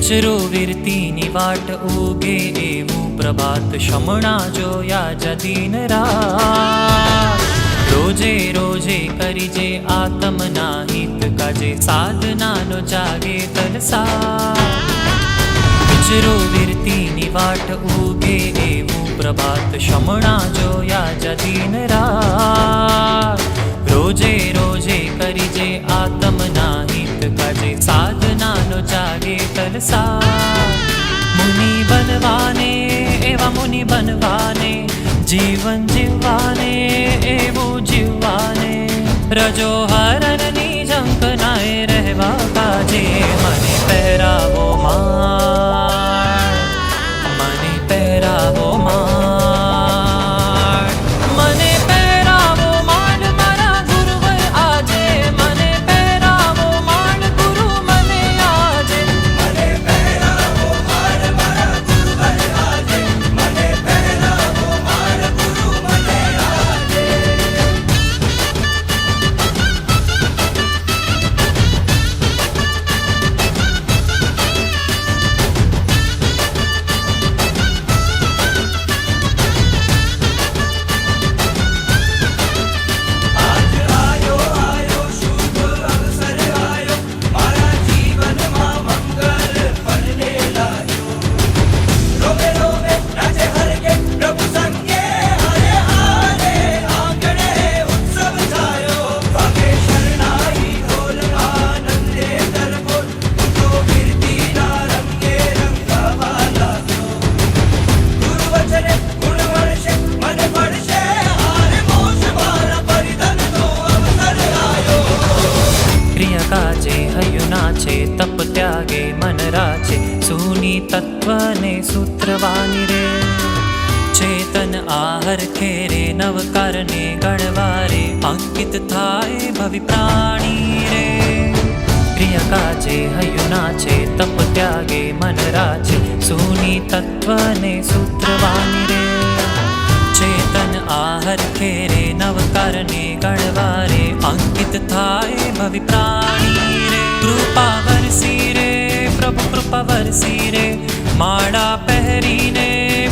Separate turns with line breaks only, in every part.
વિચરો વીરતીની વાટ ઉગે એવું પ્રભાત શમણા જોયા જદીન રાત. રોજે રોજે કરીજે આત્મના હિત કાજે સાધનાનો જાગે તલસા. વિચરો વીરતીની વાટ ઉગે એવું પ્રભાત શમણા જોયા જદીન રાત. રોજે રોજે કરીજે આત્મના હિત કાજે સાધનાનો જાગે તલસા. મુનિ બનવાને એવા મુનિ બનવાને, જીવન જીવવાને એવું જીવવાને, રજો હરણની ઝંખનાએ રહેવા કાજે મને પહેરાવો માળ, મને પહેરાવો માળ, મને પહેરાવો માળ મારા ગુરુવર આજે, મને પહેરાવો માળ ગુરુ મને આજે, મને પહેરાવો માળ મારા ગુરુવર આજે, મને પહેરાવો માળ ગુરુ મને આજે. તપ ત્યાગે મન રાચે સૂની તત્વને સૂત્રવાની રે. ચેતન આહર ખેરે નવકારને ગણવારે, અંકિત થાય ભવિ પ્રાણી રે. પ્રિય કાજે હૈયું નાચે તપ ત્યાગે મન રાચે સૂની તત્વને સૂત્રવાની રે. ચેતન આહર ખેરે નવકારને ગણવારે, અંકિત થાય ભવિ પ્રાણી રે. કૃપા વરસી રે પ્રભુ કૃપા વરસી રે, માળા પહેરીને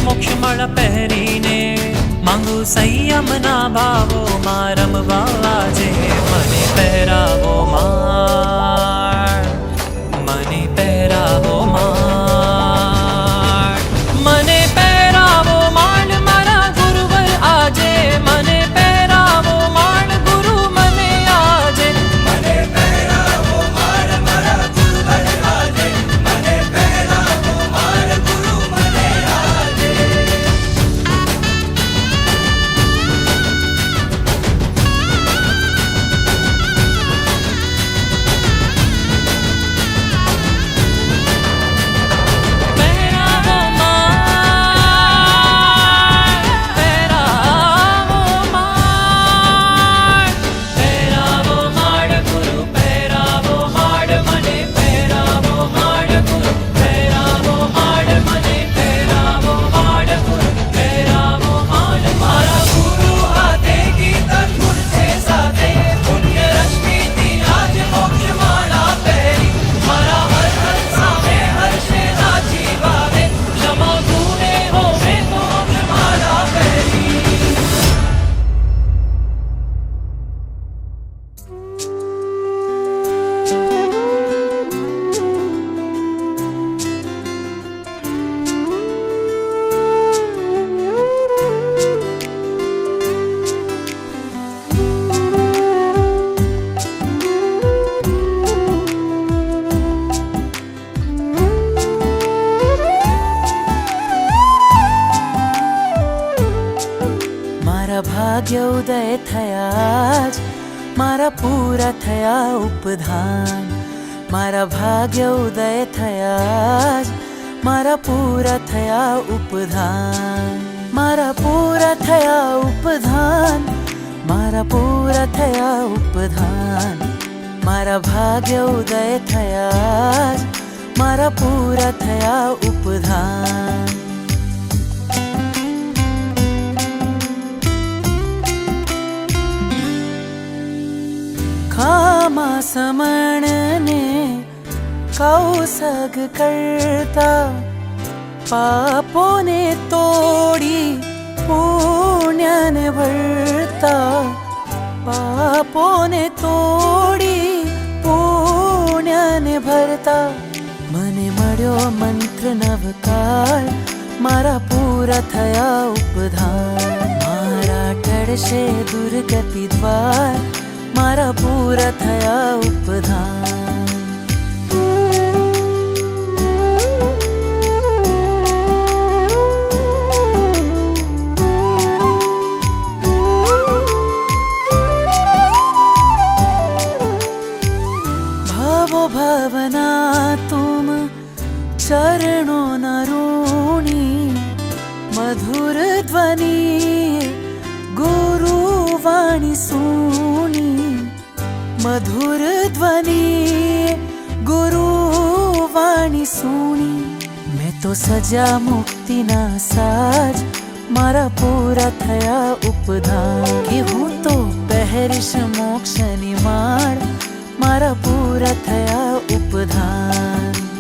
મોક્ષ માળા પહેરીને, માંગુ સંયમના ભાવો માં રમવા આજે. મને પહેરાવો માળ, મને પહેરાવો માળ, મને પહેરાવો માળ મારા ગુરુવર આજે, મને પહેરાવો માળ ગુરુ મને આજે, મને પહેરાવો માળ મારા ગુરુવર આજે, મને પહેરાવો માળ ગુરુ મને આજે.
ભાગ્ય ઉદય થયા જ, મારા પૂરા થયા ઉપધાન. મારા ભાગ્ય ઉદય થયા જ, મારા પૂરા થયા ઉપધાન. મારા પૂરા થયા ઉપધાન, મારા પૂરા થયા ઉપધાન. મારા ભાગ્ય ઉદય થયા જ, મારા પૂરા થયા ઉપધાન. ખામા સમણને કૌસગ કરતા, પાપોને તોડી પુણ્યને ભરતા. પાપોને તોડી પુણ્યને ભરતા. મને મળ્યો મંત્ર નવકાળ, મારા પૂરા થયા ઉપધાન. મારા ટળશે દુર્ગતિ દ્વાર, મારા પૂરા થયા ઉપધાન. भावो भावना तुम चरणों न ऋणी, मधुर ध्वनि गुरु वाणी सुनी. मधुर ध्वनि गुरु वाणी सुनी. मैं तो सजा मुक्ति ना साज, मारा पूरा थया उपधान. कि हूँ तो पहरिश मोक्ष निमाण, मारा पूरा थया उपधान.